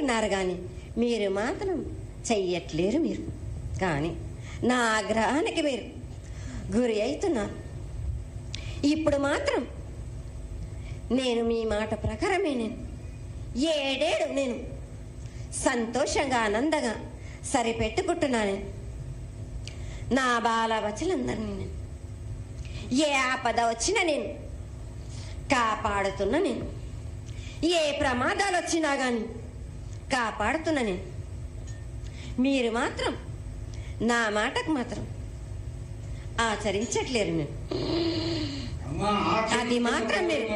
చేసుకుంటున్నారు కానీ మీరు మాత్రం చెయ్యట్లేరు. మీరు కానీ నా ఆగ్రహానికి మీరు గురి అవుతున్నారు. ఇప్పుడు మాత్రం నేను మీ మాట ప్రకారమే నేను 7 ఏళ్ళు నేను సంతోషంగా ఆనందంగా సరిపెట్టుకుంటున్నాను. నా బాల బచ్చలందరినీ నేను ఏ ఆపద వచ్చినా నేను కాపాడుతున్నా. నేను ఏ ప్రమాదాలు వచ్చినా కానీ కాపాడుతున్నా. నేను మీరు మాత్రం నా మాటకు మాత్రం ఆచరించట్లేరు. నేను అది మాత్రం మీరు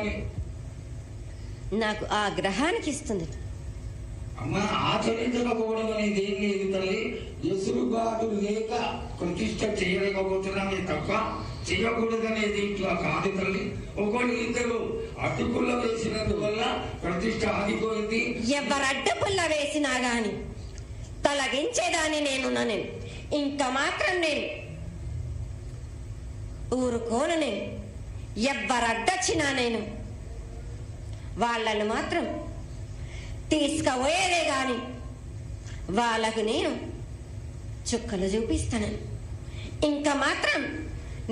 నాకు ఆగ్రహానికి ఇస్తుంది. అమ్మ ఆచరించకపోవడం అనేది ఏం లేదు తల్లి. ఎసురుబాటు లేక ప్రతిష్ట చేయలేకపోతున్నామే తప్ప చేయకూడదనేది ఇట్లా కాదు తల్లి. ఒకళ్ళు ఇద్దరు అడ్డుపుల్ల వేసినందువల్ల ప్రతిష్ట ఆగిపోయింది. ఎవరు అడ్డుపుల్ల వేసినా గాని తొలగించేదాన్ని నేను ఇంకా మాత్రం నేను ఊరుకోను. నేను ఎవరు అడ్డొచ్చినా నేను వాళ్ళను మాత్రం తీసుకుపోయేదే గాని వాళ్ళకు నేను చుక్కలు చూపిస్తాను. ఇంకా మాత్రం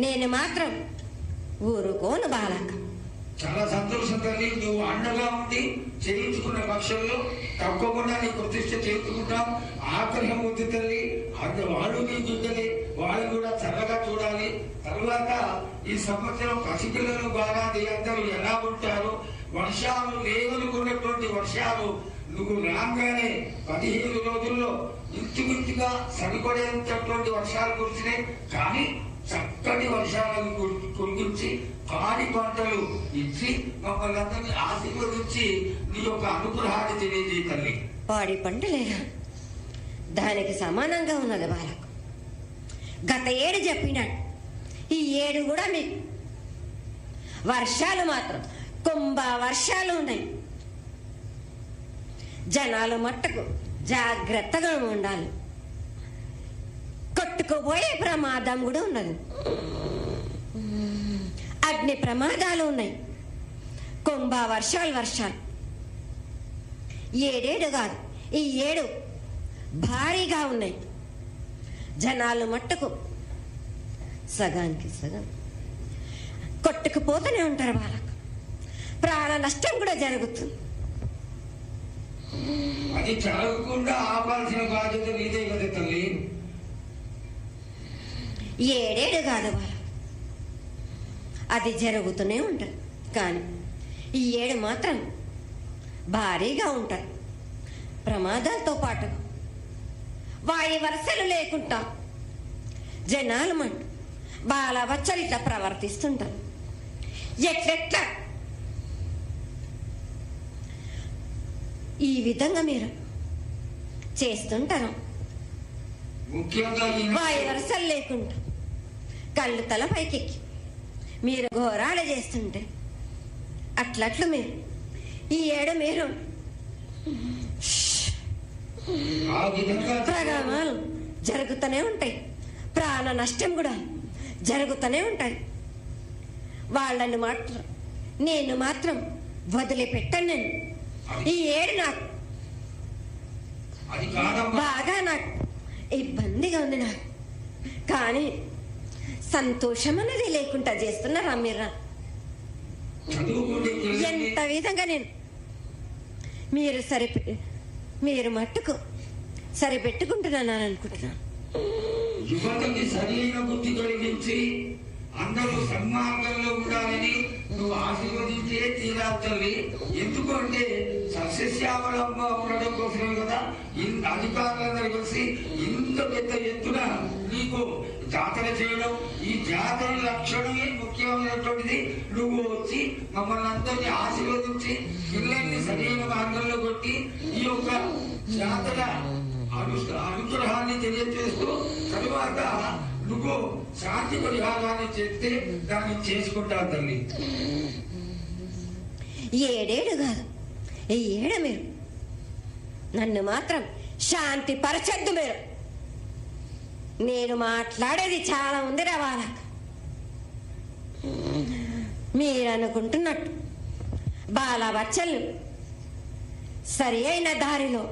నేను మాత్రం ఊరుకోను బాలక. చాలా సంతోషం తల్లి. నువ్వు అండగా ఉండి చేయించుకున్న పక్షంలో తప్పకుండా నీ ప్రతిష్ట చేయించుకుంటాం. ఆగ్రహం ఉంది తల్లి. వాళ్ళు నీ బిడ్డలే, వాళ్ళు కూడా చల్లగా చూడాలి. తర్వాత ఈ సంవత్సరం పసిపిల్లలు బాగా అందరూ ఎలా ఉంటారో, వర్షాలు లేవనుకున్నటువంటి వర్షాలు నువ్వు రాగానే 15 రోజుల్లో ఇంచుమించుగా సరిపడేటటువంటి వర్షాలు కురిసినాయి. కానీ చక్కటి వర్షాలను కురిపించి పాడి పంటలు ఇచ్చి మమ్మల్ని అందరినీ ఆశీర్వదించి నీ యొక్క అనుగ్రహాన్ని తెలియజేయ తల్లి. పాడి పంటలేగా దానికి సమానంగా ఉన్నది బాలకు. గత 7 చెప్పినాడు, ఈ 7 కూడా మీకు వర్షాలు మాత్రం కుంభ వర్షాలు ఉన్నాయి. జనాలు మట్టుకు జాగ్రత్తగా ఉండాలి. కొట్టుకుపోయే ప్రమాదం కూడా ఉన్నది. అగ్ని ప్రమాదాలు ఉన్నాయి. కుంభ వర్షాలు 7 కాదు, ఈ 7 భారీగా ఉన్నాయి. జనాలు మట్టుకు సగానికి సగం కొట్టుకుపోతూనే ఉంటారు. వాళ్ళకు ప్రాణ నష్టం కూడా జరుగుతుంది. అది జరగకుండా ఆపాల్సిన బాధ్యత నీదే కదా తల్లి. 7 కాదు వాళ్ళ, అది జరుగుతూనే ఉంటుంది. కానీ ఈ 7 మాత్రం భారీగా ఉంటాయి. ప్రమాదాలతో పాటు వాయు వరసలు లేకుండా జనాలు మంటు బాలవచ్చలిట్లా ప్రవర్తిస్తుంటారు. ఎట్లెట్లా ఈ విధంగా మీరు చేస్తుంటారు. వాయు వరసలు లేకుండా కళ్ళు తల పైకెక్కి మీరు ఘోరాలు చేస్తుంటే అట్లట్లు మీరు ఈ 7 మీరు ప్రమాదాలు జరుగుతూనే ఉంటాయి. ప్రాణ నష్టం కూడా జరుగుతూనే ఉంటాయి. వాళ్ళని మాత్రం నేను మాత్రం వదిలిపెట్టాను. నేను ఈ 7 నాకు బాగా నాకు ఇబ్బందిగా ఉంది. నాకు కానీ సంతోషం అనేది లేకుండా చేస్తున్నారా మీరు? ఎంత విధంగా నేను మీరు మట్టుకు సరిపెట్టుకుంటున్నాను అనుకుంటున్నాను. యువతకి సరైన బుద్ధి కలిగించి అందరూ సన్మార్గంలో ఉండాలని నువ్వు ఆశీర్వదించే తీరాలి. ఎందుకంటే సస్యశ్యామలంగా ఉండడం కోసమే కదా అధికారులందరూ కలిసి ఇంత పెద్ద ఎత్తున నీకు జాతర చేయడం. ఈ జాతర లక్షణమే ముఖ్యమైనటువంటిది. నువ్వు వచ్చి మమ్మల్ని అందరినీ ఆశీర్వదించి పిల్లల్ని సరైన మార్గంలో కొట్టి ఈ యొక్క జాతర అనుగ్రహాన్ని తెలియజేస్తూ తరువాత నువ్వు శాంతి పరిహారాన్ని చేస్తే దాన్ని చేసుకుంటావు తల్లి. 7 కాదు, ఈ 7 మీరు నన్ను మాత్రం శాంతి పరచద్దు. నేను మాట్లాడేది చాలా ఉంది రావాల. మీరు అనుకుంటున్నట్టు బాలబచ్చలు సరి అయిన దారిలో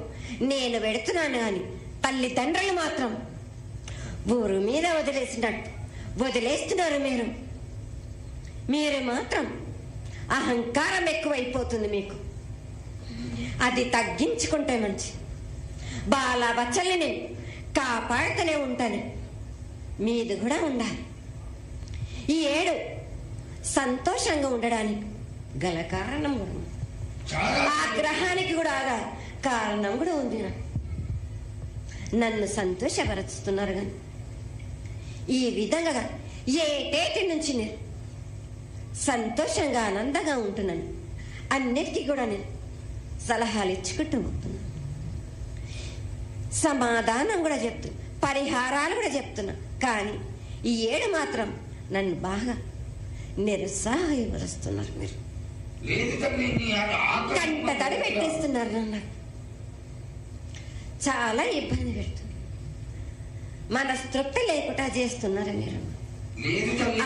నేను వెడుతున్నాను అని తల్లిదండ్రులు మాత్రం ఊరు మీద వదిలేసినట్టు వదిలేస్తున్నారు. మీరు మాత్రం అహంకారం ఎక్కువైపోతుంది మీకు. అది తగ్గించుకుంటే మంచి. బాల బచ్చల్ని నేను కాపాడుతూనే ఉంటాను. మీది కూడా ఉండాలి. ఈ ఏడు సంతోషంగా ఉండడానికి గల కారణం కూడా ఉంది. ఆగ్రహానికి కూడా కారణం కూడా ఉంది. నన్ను సంతోషపరుస్తున్నారు కానీ ఈ విధంగా ఏటేటి నుంచి నేను సంతోషంగా ఆనందంగా ఉంటున్నాను. అన్నిటికీ కూడా నేను సలహాలు ఇచ్చుకుంటూ ఉంటున్నాను. సమాధానం కూడా చెప్తున్నా, పరిహారాలు కూడా చెప్తున్నా. కానీ ఈ ఏడు మాత్రం నన్ను బాగా నిరుత్సాహపరుస్తున్నారు. మీరు కంట తడి పెట్టేస్తున్నారు. నన్ను చాలా ఇబ్బంది పెడుతున్నారు. మనస్తృప్తి లేకుండా చేస్తున్నారు మీరు.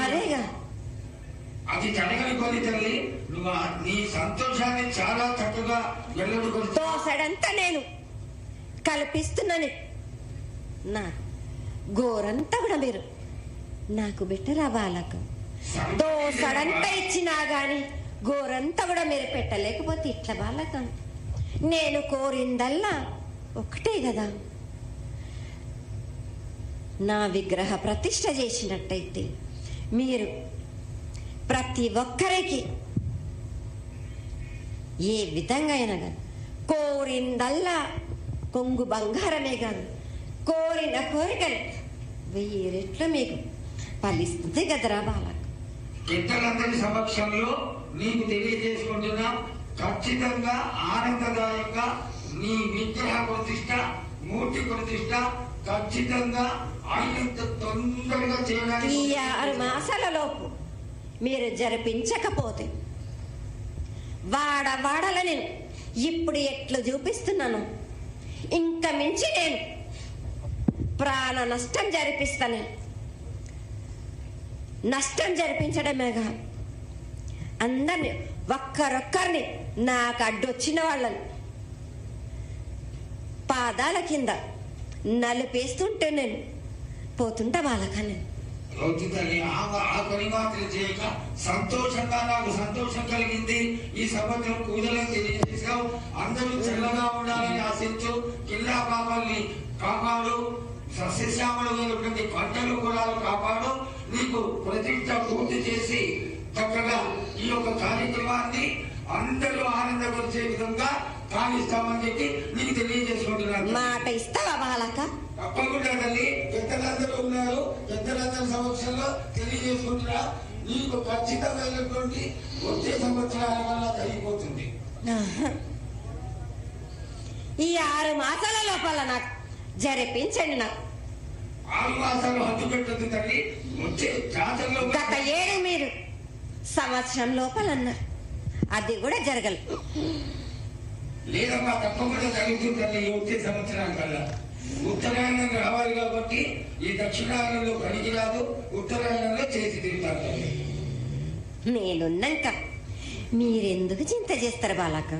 అదేగా అది జరగని తల్లి. నువ్వు నీ సంతోషాన్ని చాలా చక్కగా దోసడంతా నేను కల్పిస్తున్నాను. నా గోరంతా కూడా మీరు నాకు బెట్టరా బాలకు. దోసడంతా ఇచ్చినా గాని గోరంతా కూడా మీరు పెట్టలేకపోతే ఇట్లా బాలక. నేను కోరిందల్లా ఒకటే కదా, నా విగ్రహ ప్రతిష్ఠ చేసినట్టయితే మీరు ప్రతి ఒక్కరికి ఏ విధంగా అయినా కానీ కోరిందల్లా కొంగు బంగారమే కాదు, కోరిన కోరికలు 1000 రెట్లు మీకు ఫలిస్తుంది కదరా బాలకు. పెద్దలందరి సమక్షంలో నీకు తెలియజేసుకుంటున్నా, ఖచ్చితంగా ఆనందదాయంగా నీ విగ్రహ ప్రతిష్ట, మూర్తి ప్రతిష్ట ఖచ్చితంగా ఆయనంత తొందరగా చేయడానికి. ఈ 6 మాసాల లోపు మీరు జరిపించకపోతే వాడవాడల నేను ఇప్పుడు ఎట్లు చూపిస్తున్నాను, ఇంకా మించి నేను ప్రాణ నష్టం జరిపిస్తాను. నష్టం జరిపించడమేగా, అందరిని ఒక్కరొక్కరిని నాకు అడ్డొచ్చిన వాళ్ళని పాదాల కింద నలిపేస్తుంటే నేను పోతుంటా వాళ్ళకని. ఆ పని మాత్రం చేయక సంతోషంగా నాకు సంతోషం కలిగింది. ఈ సంవత్సరం పూజలను తెలియజేశావు. అందరూ చల్లగా ఉండాలని ఆశించు. కిల్లా పాపాలని కాపాడు. సస్యశ్యామలమైనటువంటి పంటలు కూడా కాపాడు. నీకు ప్రతిష్ట పూర్తి చేసి చక్కగా ఈ యొక్క కార్యక్రమాన్ని అందరూ ఆనందపరిచే విధంగా కానిస్తామని చెప్పి నీకు తెలియజేసుకుంటున్నాను. మాట ఇస్తావా బాలక? తప్పకుండా తల్లి. పెద్దలందరూ ఉన్నారు, పెద్దలందరి సమక్షంలో తెలియజేసుకుంటున్నా. నీకు ఖచ్చితమైనటువంటి వచ్చే సంవత్సరాల వల్ల జరిగిపోతుంది. ఈ 6 మాసాల లోపల నాకు జరిపించండి. నాకు 6 మాసాలు హద్దు పెట్టదు తల్లి. వచ్చే జాతరలో గత ఏడు మీరు సంవత్సరం లోపల అన్నారు, అది కూడా జరగలేదు. లేదమ్మా, తప్పకుండా జరుగుతుంది తల్లి. వచ్చే సంవత్సరాల కల్లా ఉత్తరాయణం రావాలి కాబట్టి ఈ దక్షిణాయనంలో పనికి రాదు, ఉత్తరాయణంలో చేసి తిరుగుతారు తల్లి. నేనున్నాక మీరెందుకు చింత చేస్తారు బాలక?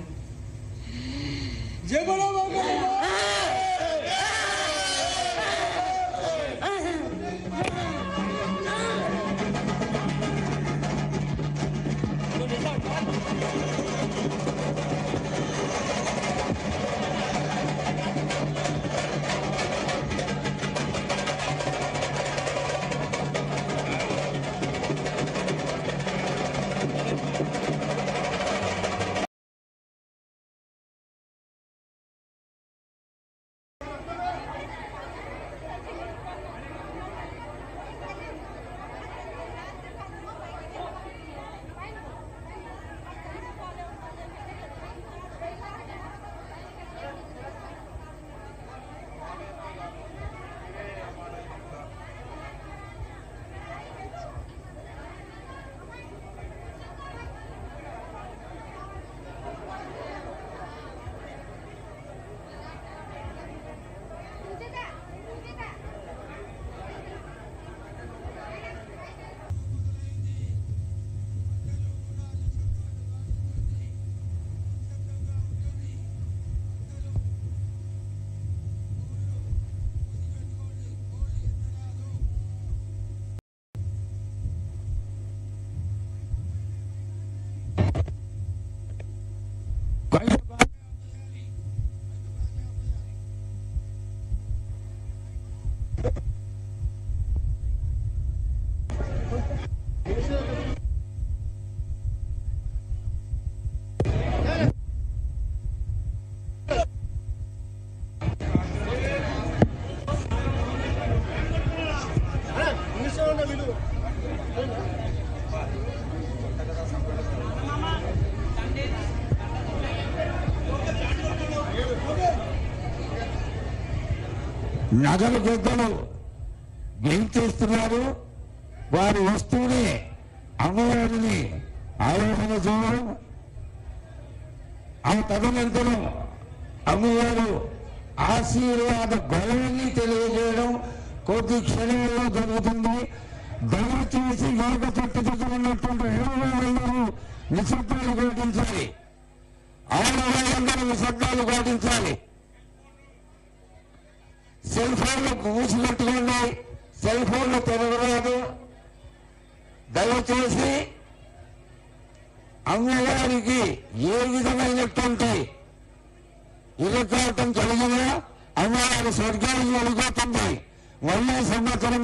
నగలు గొద్దలు గెలిచేస్తున్నారు. వారి వస్తువుని అమ్మవారిని ఆరోహణ చేయడం, ఆ తదనంతరం అమ్మవారు ఆశీర్వాద గొడవల్ని తెలియజేయడం కొద్ది క్షణంలో జరుగుతుంది. దయచేసి యోగ పట్టుదల ఉన్నటువంటి యోగాలందరూ నిశ్శబ్దాలు పాటించాలి. ఆడవాళ్ళందరూ నిశ్శబ్దాలు పాటించాలి. సెల్ ఫోన్లు మూసిపెట్టుకోండి. సెల్ ఫోన్లు తెరవరాదు. దయచేసి అమ్మవారికి ఏ విధమైనటువంటి ఇరకాటం కలిగినా అమ్మవారి స్వర్గానికి వెళ్ళిపోతుంది. మళ్ళీ సంవత్సరం